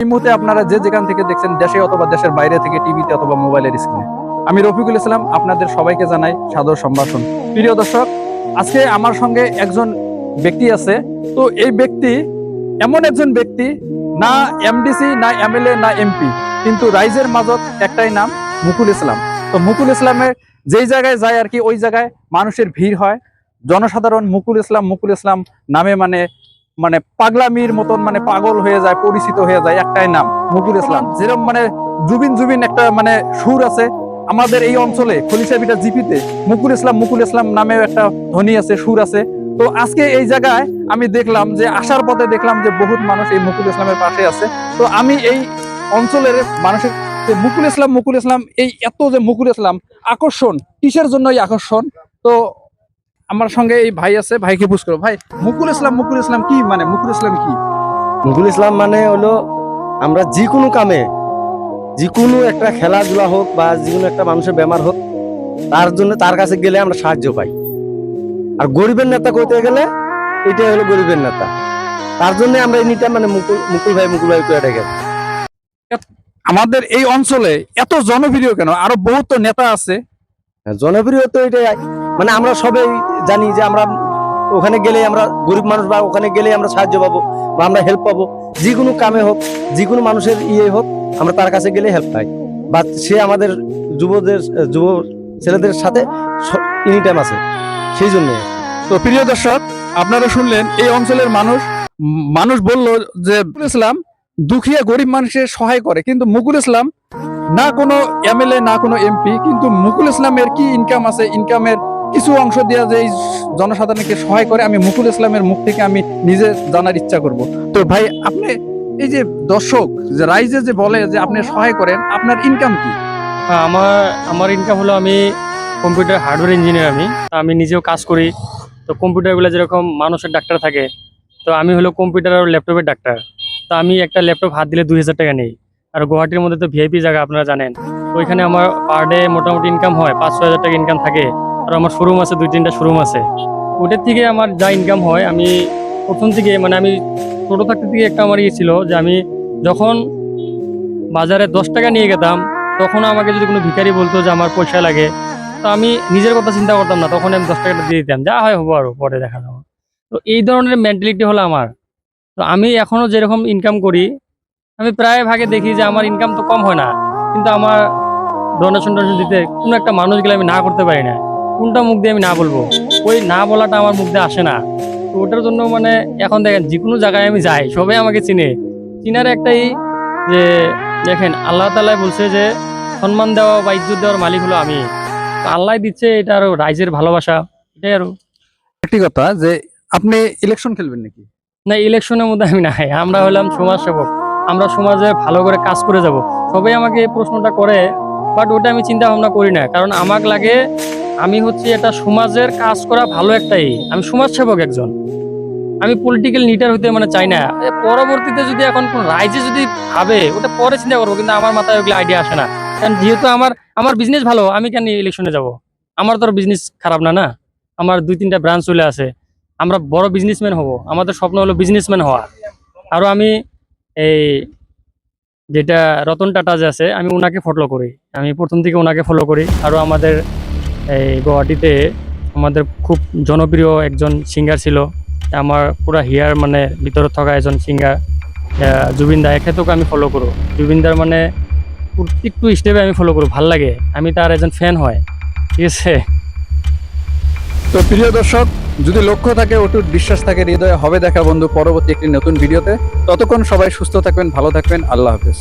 এই মুহূর্তে আপনারা যে যেখান থেকে দেখছেন, দেশে অথবা দেশের বাইরে থেকে, টিভিতে অথবা মোবাইলের স্ক্রিনে, আমি রফিকুল ইসলাম আপনাদের সবাইকে জানাই সাদর সম্ভাষণ। প্রিয় দর্শক, আজকে আমার সঙ্গে একজন ব্যক্তি আছে। তো এই ব্যক্তি এমন একজন ব্যক্তি, না এমডিসি, না এমএলএ, না এমপি, কিন্তু রাইজের মাঝত একটাই নাম, মুকুল ইসলাম। তো মুকুল ইসলামের যেই জায়গায় যায় আর কি, ওই জায়গায় মানুষের ভিড় হয়। জনসাধারণ মুকুল ইসলাম নামে মানে মানে পাগলামির মতন মানে পাগল হয়ে যায়, পরিচিত হয়ে যায়। একটাই নাম, মুকুল ইসলাম। যেরকম মানে জুবিন একটা মানে সুর আছে আমাদের এই অঞ্চলে, খলিশাবিটা জিপিতে মুকুল ইসলাম নামে একটা ধ্বনি আছে, সুর আছে। তো আজকে এই জায়গায় আমি দেখলাম যে, আসার পথে দেখলাম যে বহুত মানুষ এই মুকুল ইসলামের পাশে আছে। তো আমি এই অঞ্চলের মানুষের মুকুল ইসলাম এই এত যে মুকুল ইসলাম আকর্ষণ, কিসের জন্য এই আকর্ষণ? তো আমার সঙ্গে এই ভাই আছে, ভাইকে পুষ করো। ভাই, মুকুল ইসলাম কি মানে? মুকুল ইসলাম কি? মুকুল ইসলাম মানে হলো, আমরা যে কোনো কামে, যে কোনো একটা খেলাধুলা হোক বা যে কোনো একটা মানুষের বেমার হোক, তার জন্য তার কাছে গেলে আমরা সাহায্য পাই। আর গরিবের নেতা করতে গেলে এটাই হলো গরিবের নেতা। তার জন্য আমরা এনিটা মানে মুকুল ভাই করে ডেকে। আমাদের এই অঞ্চলে এত জনপ্রিয় কেন? আরো বহুত তো নেতা আছে। জনপ্রিয় তো এটাই, মানে আমরা সবাই জানি যে আমরা ওখানে গেলে আমরা গরিব মানুষ, বা ওখানে গেলে আমরা সাহায্য পাবো বা আমরা হেল্প পাবো। যে কোনো কামে হোক, যে কোনো মানুষের হোক, আমরা তার কাছে গেলে হেল্প পাই। বা সে আমাদের যুব ছেলেদের সাথে এনি টাইম আছে, সেই জন্য। তো প্রিয় দর্শক, আপনারা শুনলেন এই অঞ্চলের মানুষ বলল যে মুকুল ইসলাম দুখিয়া গরিব মানুষের সহায় করে, কিন্তু মুকুল ইসলাম না কোনো এমএলএ, না কোনো এমপি, কিন্তু মুকুল ইসলামের কি ইনকাম আছে, ইনকামের কিছু অংশ দেওয়া যে জনসাধারণকে সহায় করে। আমি মুকুল ইসলামের মুখ থেকে আমি নিজে জানার ইচ্ছা করব। তো ভাই, আপনি এই যে দর্শক যে রাইজে যে বলে যে আপনি সহায় করেন, আপনার ইনকাম কি? আমার ইনকাম হলো, আমি কম্পিউটার হার্ডওয়্যার ইঞ্জিনিয়ার। আমি নিজেও কাজ করি। তো কম্পিউটারগুলো যেরকম মানুষের ডাক্তার থাকে, তো আমি হলো কম্পিউটার আর ল্যাপটপের ডাক্তার। তো আমি একটা ল্যাপটপ হাত দিলে 2000 টাকা নেই। আর গুয়াহাটির মধ্যে তো ভিআইপি জায়গা, আপনারা জানেন। তো ওইখানে আমার পার ডে মোটামুটি ইনকাম হয় 5-6 হাজার টাকা ইনকাম থাকে। আর আমার শোরুম আছে, 2-3টা শোরুম আছে। ওটার থেকে আমার যা ইনকাম হয়, আমি প্রথম থেকে মানে আমি ছোটো থাকতে থেকে একটা আমার ছিল যে, আমি যখন বাজারে 10 টাকা নিয়ে গেতাম, তখন আমাকে যদি কোনো ভিখারি বলতো যে আমার পয়সা লাগে, তো আমি নিজের কথা চিন্তা করতাম না, তখন আমি 10 টাকাটা দিয়ে দিতাম, যা হয় হবো, আরো পরে দেখা যাবো। তো এই ধরনের মেন্টালিটি হলো আমার। তো আমি এখনো যেরকম ইনকাম করি, আমি প্রায় ভাগে দেখি যে আমার ইনকাম তো কম হয় না, কিন্তু আমার ডোনেশন দিতে কোনো একটা মানুষ গেলে আমি না করতে পারি না। কোনটা মুখ দিয়ে আমি না বলবো, ওই না বলাটা আমার মুখ দিয়ে আসে না। তো ওটার জন্য মানে এখন দেখেন, যে কোনো জায়গায় আমি যাই, সবাই আমাকে চিনার একটাই যে, দেখেন আল্লাহ তাআলা বলছে যে সম্মান দেওয়া বা ইজ্জত দেওয়ার মালিক হলো আমি। তো আল্লাহ দিচ্ছে, এটা আরো রাইজের ভালোবাসা, এটাই আরো। একটি কথা, যে আপনি ইলেকশন খেলবেন নাকি? না, ইলেকশনের মধ্যে আমি নাই। আমরা হলাম সমাজসেবক, আমরা সমাজে ভালো করে কাজ করে যাব। সবাই আমাকে এই প্রশ্নটা করে, বাট ওটা আমি চিন্তা ভাবনা করি না। কারণ আমার লাগে, আমি হচ্ছে এটা সমাজের কাজ করা ভালো একটাই, আমি সমাজসেবক একজন। আমি পলিটিক্যাল লিডার হইতে মানে চাই না। পরবর্তীতে যদি এখন কোন রাইজে যদি ভাবে, ওটা পরে চিন্তা করবো, কিন্তু আমার মাথায় ওগুলো আইডিয়া আসে না। কারণ যেহেতু আমার বিজনেস ভালো, আমি কেন ইলেকশনে যাব? আমার তো বিজনেস খারাপ না, আমার 2-3টা ব্রাঞ্চ চলে আছে। আমরা বড় বিজনেসম্যান হব, আমাদের স্বপ্ন হলো বিজনেসম্যান হওয়া। আরো আমি এই যেটা রতন টাটা যে আছে, আমি ওনাকে ফলো করি, আমি প্রথম থেকে ওনাকে ফলো করি। আরো আমাদের এই গুয়াহাটিতে আমাদের খুব জনপ্রিয় একজন সিঙ্গার ছিল, আমার পুরা হিয়ার মানে ভিতরে থাকা একজন সিঙ্গার, জুবিন দা, এক্ষেত্রেও আমি ফলো করো। জুবিন দার মানে প্রত্যেকটু স্টেপে আমি ফলো করো, ভাল লাগে, আমি তার একজন ফ্যান হয়, ঠিক আছে। তো প্রিয় দর্শক, যদি লক্ষ্য থাকে, অটুট বিশ্বাস থাকে, হৃদয়ে হবে দেখা বন্ধু পরবর্তী একটি নতুন ভিডিওতে। ততক্ষণ সবাই সুস্থ থাকবেন, ভালো থাকবেন। আল্লাহ হাফেজ।